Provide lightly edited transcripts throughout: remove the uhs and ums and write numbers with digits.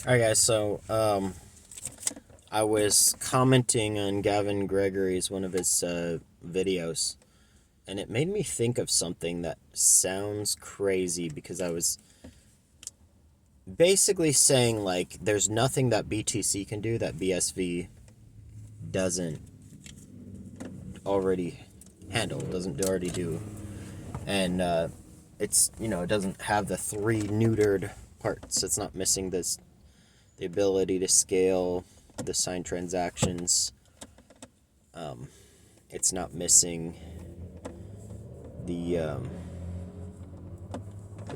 Alright guys, so I was commenting on Gavin Gregory's one of his videos, and it made me think of something that sounds crazy because I was basically saying like there's nothing that BTC can do that BSV doesn't already handle, doesn't already do. And it's, it doesn't have the three neutered parts. It's not missing the ability to scale the signed transactions. It's not missing the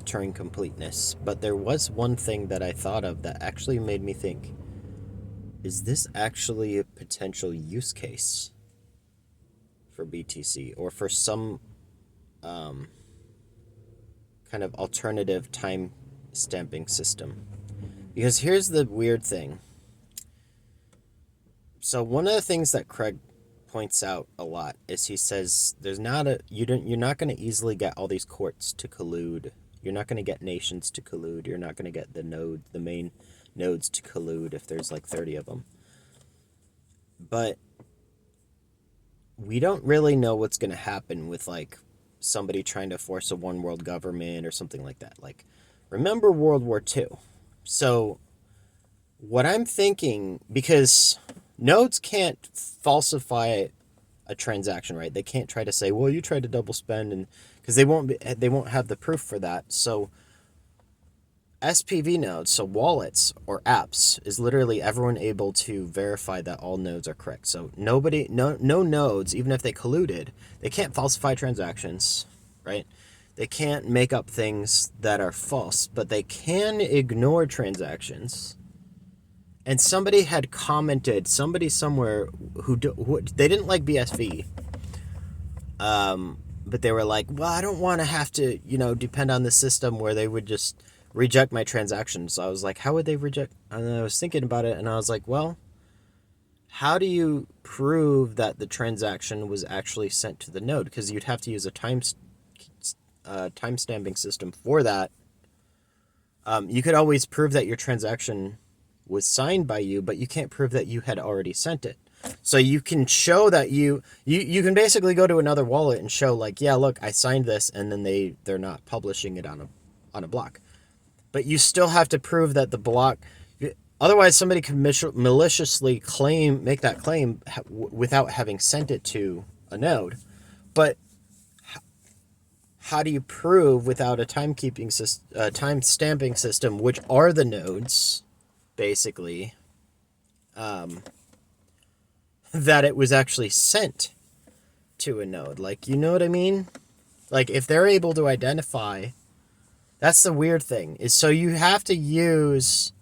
Turing completeness. But there was one thing that I thought of that actually made me think, is this actually a potential use case for BTC or for some kind of alternative time stamping system? Because here's the weird thing. So one of the things that Craig points out a lot is he says there's not a you're not going to easily get all these courts to collude. You're not going to get nations to collude. You're not going to get the main nodes to collude if there's like 30 of them. But we don't really know what's going to happen with like somebody trying to force a one world government or something like that. Like, remember World War II. So what I'm thinking, because nodes can't falsify a transaction, right? They can't try to say, well, you tried to double spend, and because they won't have the proof for that. So SPV nodes, so wallets or apps, is literally everyone able to verify that all nodes are correct. So no nodes, even if they colluded, they can't falsify transactions, right? They can't make up things that are false, but they can ignore transactions. And somebody had commented, somebody somewhere who they didn't like BSV, but they were like, well, I don't want to have to, depend on the system where they would just reject my transactions. So I was like, how would they reject? And I was thinking about it, and I was like, well, how do you prove that the transaction was actually sent to the node? Because you'd have to use a time stamping system for that. You could always prove that your transaction was signed by you, but you can't prove that you had already sent it. So you can show that you can basically go to another wallet and show like, yeah, look, I signed this, and then they're not publishing it on a block. But you still have to prove that the block, otherwise somebody could maliciously make that claim without having sent it to a node. But how do you prove without a time stamping system, which are the nodes, basically, that it was actually sent to a node? Like, you know what I mean? Like, if they're able to identify, that's the weird thing, is so you have to use,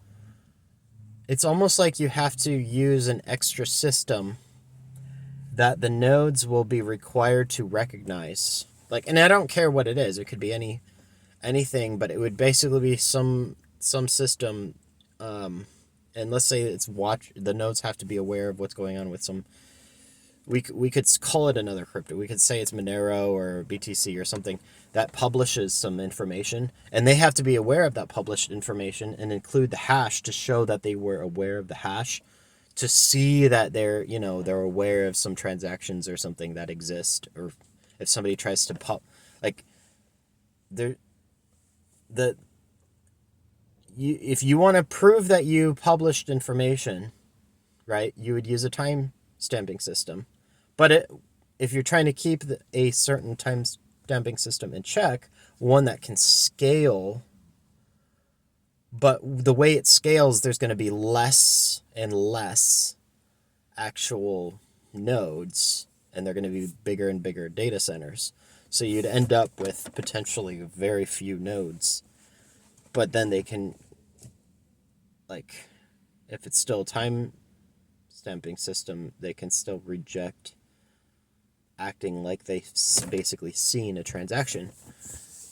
it's almost like you have to use an extra system that the nodes will be required to recognize. Like, and I don't care what it is, it could be anything, but it would basically be some system, and let's say the nodes have to be aware of what's going on with some, we could call it another crypto. We could say it's Monero or BTC or something that publishes some information, and they have to be aware of that published information and include the hash to show that they were aware of the hash, to see that they're aware of some transactions or something that exist, or if somebody tries to like, there the if you want to prove that you published information, right, you would use a time stamping system. But if you're trying to keep a certain time stamping system in check, one that can scale, but the way it scales, there's going to be less and less actual nodes, and they're going to be bigger and bigger data centers. So you'd end up with potentially very few nodes. But then they can, like, if it's still a time stamping system, they can still reject acting like they've basically seen a transaction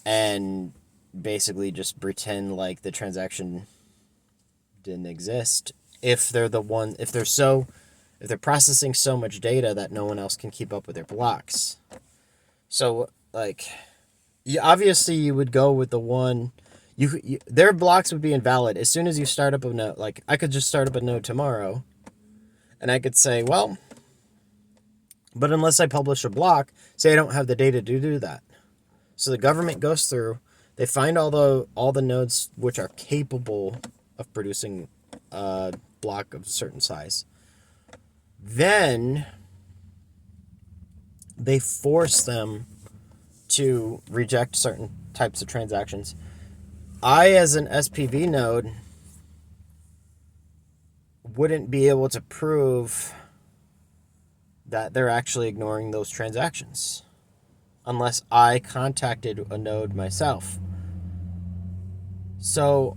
and basically just pretend like the transaction didn't exist if they're processing so much data that no one else can keep up with their blocks. So, like, obviously you would go with the one, their blocks would be invalid as soon as you start up a node. Like, I could just start up a node tomorrow, and I could say, well, but unless I publish a block, say I don't have the data to do that. So the government goes through, they find all the nodes which are capable of producing a block of a certain size. Then they force them to reject certain types of transactions. I, as an SPV node, wouldn't be able to prove that they're actually ignoring those transactions unless I contacted a node myself. So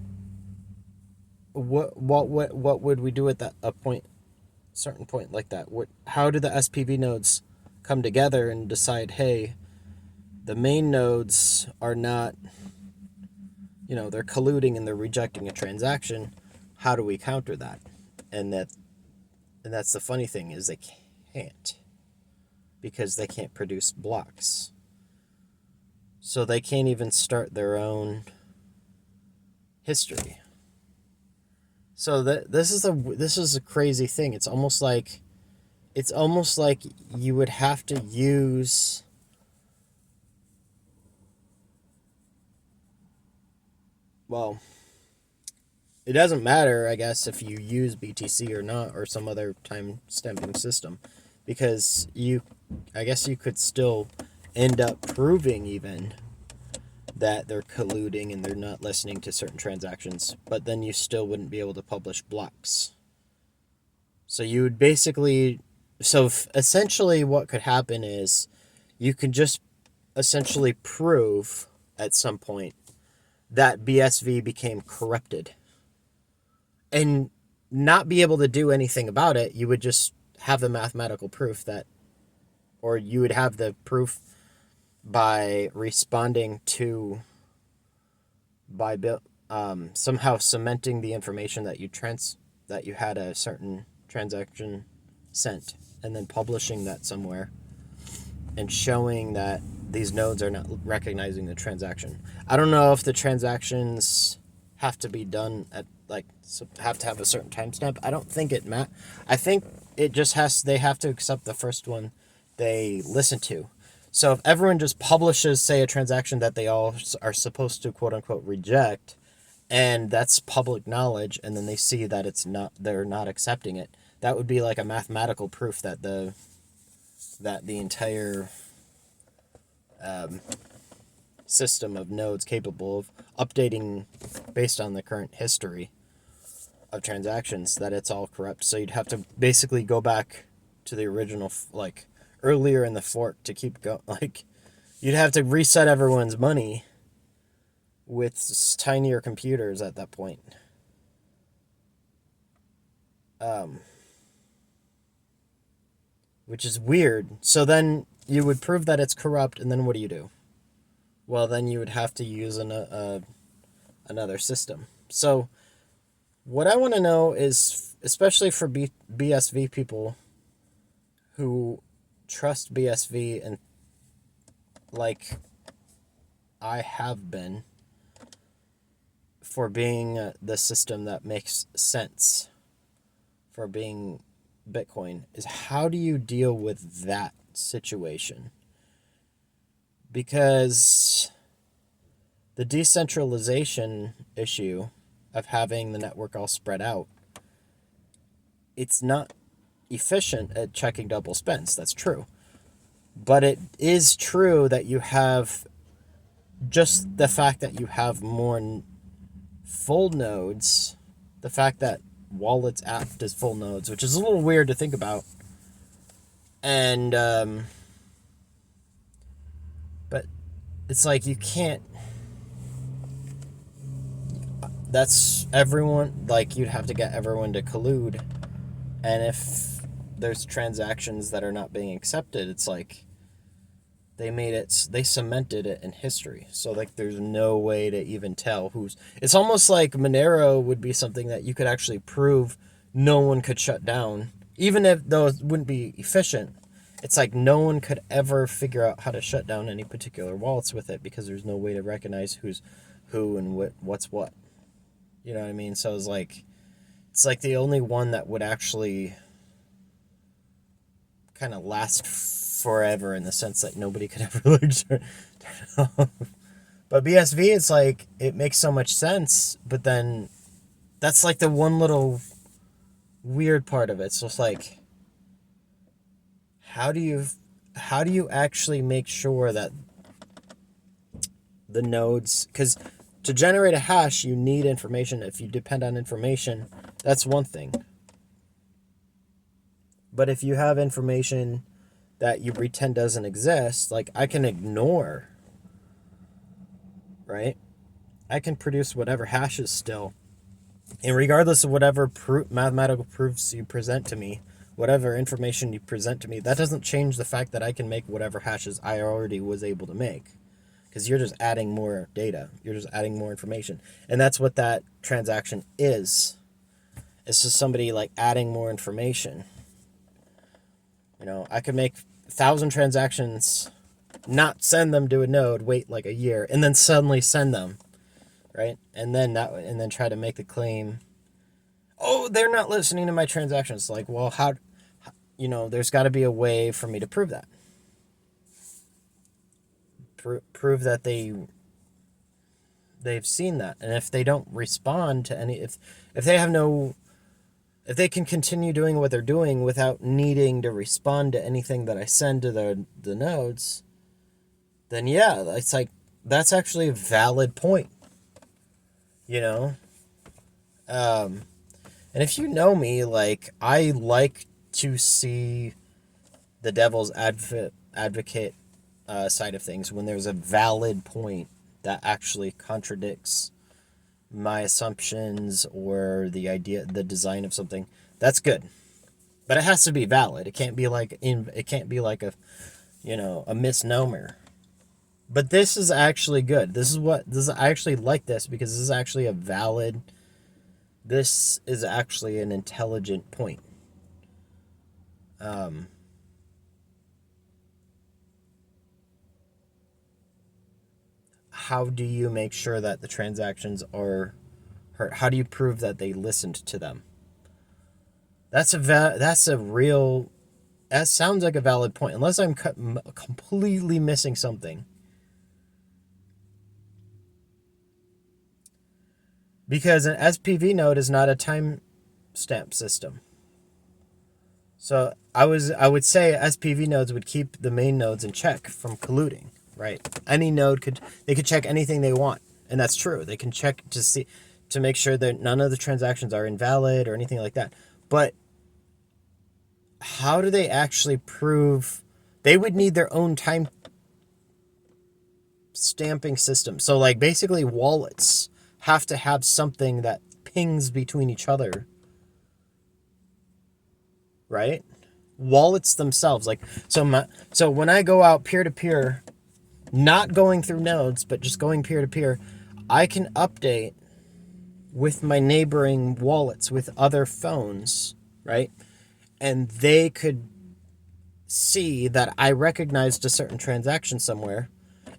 what would we do at that certain point like that? How do the SPV nodes come together and decide, hey, the main nodes are not, they're colluding and they're rejecting a transaction? How do we counter that? And that's the funny thing, is they can't, because they can't produce blocks. So they can't even start their own history. So this is a crazy thing. It's almost like you would have to use, well, it doesn't matter, I guess, if you use BTC or not, or some other time stamping system, because I guess you could still end up proving even that they're colluding and they're not listening to certain transactions, but then you still wouldn't be able to publish blocks. So you would essentially what could happen is you could just essentially prove at some point that BSV became corrupted and not be able to do anything about it. You would just have the mathematical proof or you would have the proof by responding to, somehow cementing the information that you had a certain transaction sent, and then publishing that somewhere and showing that these nodes are not recognizing the transaction. I don't know if the transactions have to be done at have to have a certain timestamp. I don't think I think it just they have to accept the first one they listen to. So if everyone just publishes, say, a transaction that they all are supposed to quote unquote reject, and that's public knowledge, and then they see that they're not accepting it, that would be like a mathematical proof that the entire system of nodes capable of updating based on the current history of transactions, that it's all corrupt. So you'd have to basically go back to the original, earlier in the fork to keep going. You'd have to reset everyone's money with tinier computers at that point. Which is weird. So then you would prove that it's corrupt, and then what do? Well, then you would have to use another system. So what I want to know is, especially for BSV people who trust BSV, and like I have been, for being the system that makes sense for being Bitcoin, is how do you deal with that situation? Because the decentralization issue of having the network all spread out, it's not efficient at checking double spends. That's true. But it is true that you have, just the fact that you have more full nodes, the fact that wallets act as full nodes, which is a little weird to think about. And, but it's like you can't, that's everyone, you'd have to get everyone to collude. And if there's transactions that are not being accepted, it's like they cemented it in history. So there's no way to even tell it's almost like Monero would be something that you could actually prove no one could shut down, even if those wouldn't be efficient. It's like no one could ever figure out how to shut down any particular wallets with it, because there's no way to recognize who and what's what. You know what I mean? So it's like the only one that would actually kind of last forever in the sense that nobody could ever really turn it off. But BSV, it's like, it makes so much sense, but then that's like the one little weird part of it. It's just like, how do you actually make sure that the nodes, because to generate a hash, you need information. If you depend on information, that's one thing. But if you have information that you pretend doesn't exist, like I can ignore, right? I can produce whatever hashes still. And regardless of whatever mathematical proofs you present to me, whatever information you present to me, that doesn't change the fact that I can make whatever hashes I already was able to make. Because you're just adding more data. You're just adding more information. And that's what that transaction is. It's just somebody like adding more information. You know, I could make 1,000 transactions, not send them to a node, wait like a year, and then suddenly send them, right? And then try to make the claim, oh, they're not listening to my transactions. Like, well, how there's got to be a way for me to prove that. Prove that they've seen that. And if they don't respond to any, if they can continue doing what they're doing without needing to respond to anything that I send to the nodes, then yeah, it's like, that's actually a valid point, And if you know me, like, I like to see the devil's advocate side of things when there's a valid point that actually contradicts my assumptions or the design of something. That's good, but it has to be valid. It can't be like a misnomer. But this is actually good. I actually like this because this is actually this is actually an intelligent point. How do you make sure that the transactions are heard? How do you prove that they listened to them? That sounds like a valid point, unless I'm completely missing something. Because an SPV node is not a timestamp system. So I would say SPV nodes would keep the main nodes in check from colluding, right? Any node could check anything they want, and that's true. They can check to make sure that none of the transactions are invalid or anything like that. But how do they actually prove? They would need their own time stamping system. So like basically wallets have to have something that pings between each other, right? Wallets themselves, like, so when I go out peer-to-peer, not going through nodes, but just going peer-to-peer, I can update with my neighboring wallets with other phones, right? And they could see that I recognized a certain transaction somewhere,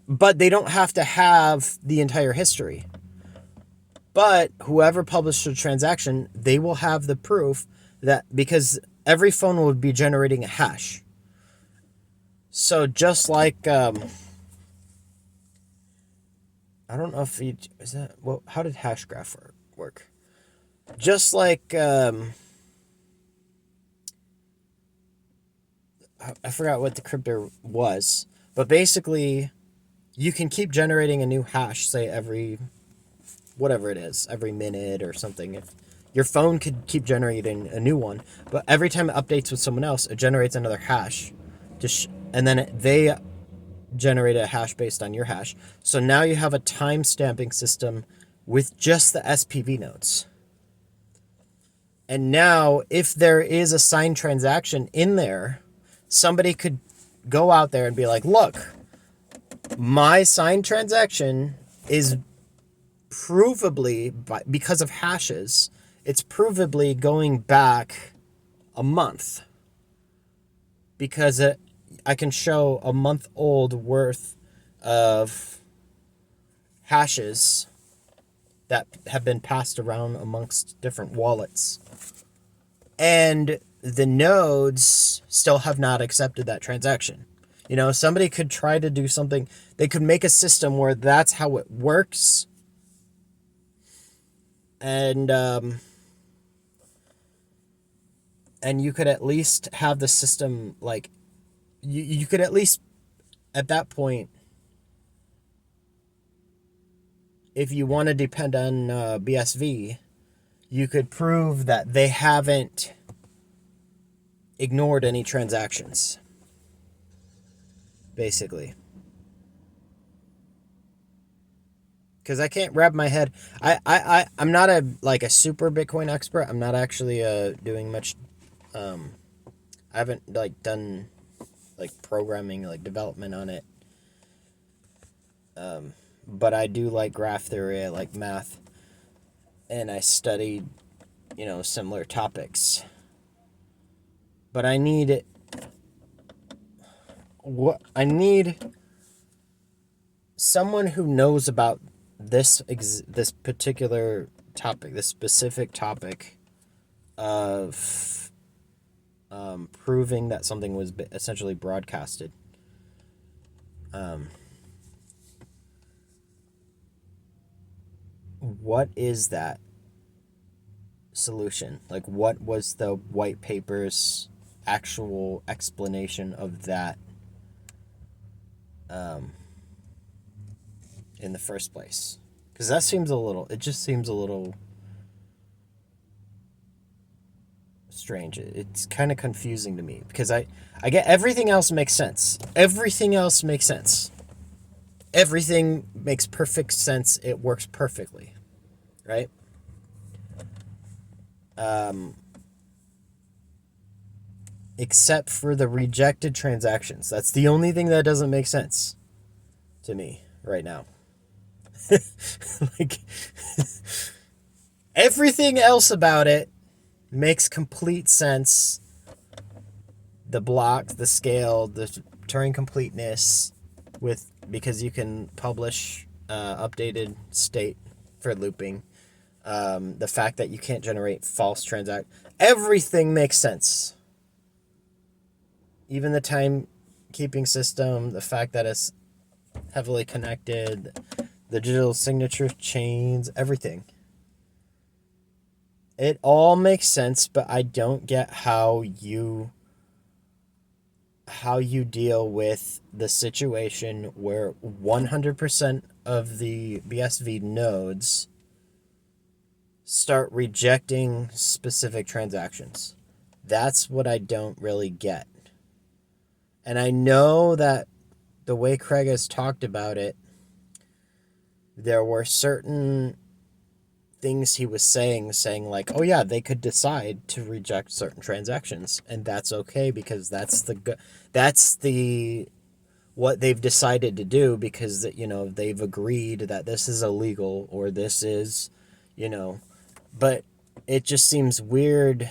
but they don't have to have the entire history. But whoever published a transaction, they will have the proof that, because every phone will be generating a hash. So just like, I don't know if how did Hashgraph work? Just like, I forgot what the crypto was, but basically you can keep generating a new hash, say every minute or something. If your phone could keep generating a new one, but every time it updates with someone else, it generates another hash, and then they generate a hash based on your hash. So now you have a time stamping system with just the SPV nodes. And now, if there is a signed transaction in there, somebody could go out there and be like, look, my signed transaction is provably, because of hashes, it's provably going back a month, because I can show a month old worth of hashes that have been passed around amongst different wallets. And the nodes still have not accepted that transaction. You know, somebody could try to do something. They could make a system where that's how it works. And you could at least have the system, like, you could at least, at that point, if you want to depend on BSV, you could prove that they haven't ignored any transactions, basically. Because I can't wrap my head. I'm not a super Bitcoin expert. I'm not actually doing much. I haven't done programming, development on it. But I do like graph theory. I like math, and I studied, similar topics. But I need someone who knows about this particular topic, this specific topic of proving that something was essentially broadcasted. What is that solution? Like, what was the white paper's actual explanation of that in the first place? Because that just seems a little strange. It's kind of confusing to me, because I get everything else makes sense. Everything else makes sense. Everything makes perfect sense. It works perfectly, right? Except for the rejected transactions. That's the only thing that doesn't make sense to me right now. Everything else about it makes complete sense. The block, the scale, the Turing completeness, because you can publish updated state for looping. The fact that you can't generate false everything makes sense. Even the timekeeping system, the fact that it's heavily connected, the digital signature chains, everything. It all makes sense, but I don't get how you deal with the situation where 100% of the BSV nodes start rejecting specific transactions. That's what I don't really get. And I know that the way Craig has talked about it, there were certain things he was saying like, oh yeah, they could decide to reject certain transactions, and that's okay, because that's what they've decided to do, because they've agreed that this is illegal, or this is, but it just seems weird.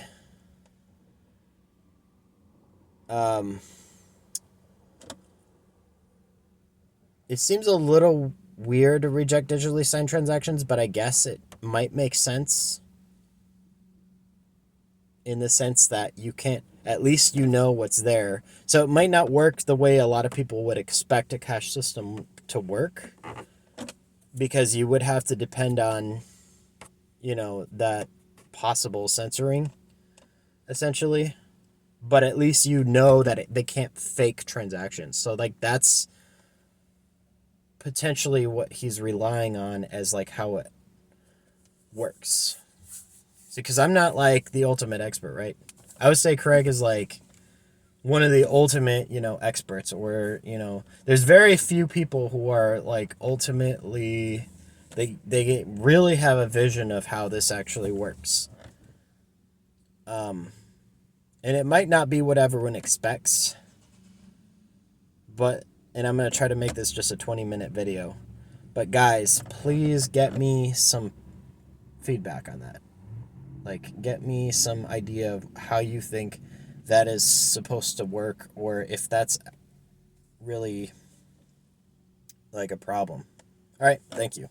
It seems a little weird to reject digitally signed transactions, but I guess it might make sense in the sense that you can't, at least what's there. So it might not work the way a lot of people would expect a cash system to work, because you would have to depend on, that possible censoring, essentially. But at least that they can't fake transactions. So that's potentially what he's relying on as how it works. Because I'm not the ultimate expert, right? I would say Craig is one of the ultimate, experts, or, there's very few people who are ultimately, they really have a vision of how this actually works. And it might not be what everyone expects, and I'm going to try to make this just a 20-minute video. But guys, please get me some feedback on that. Get me some idea of how you think that is supposed to work, or if that's really a problem. All right, thank you.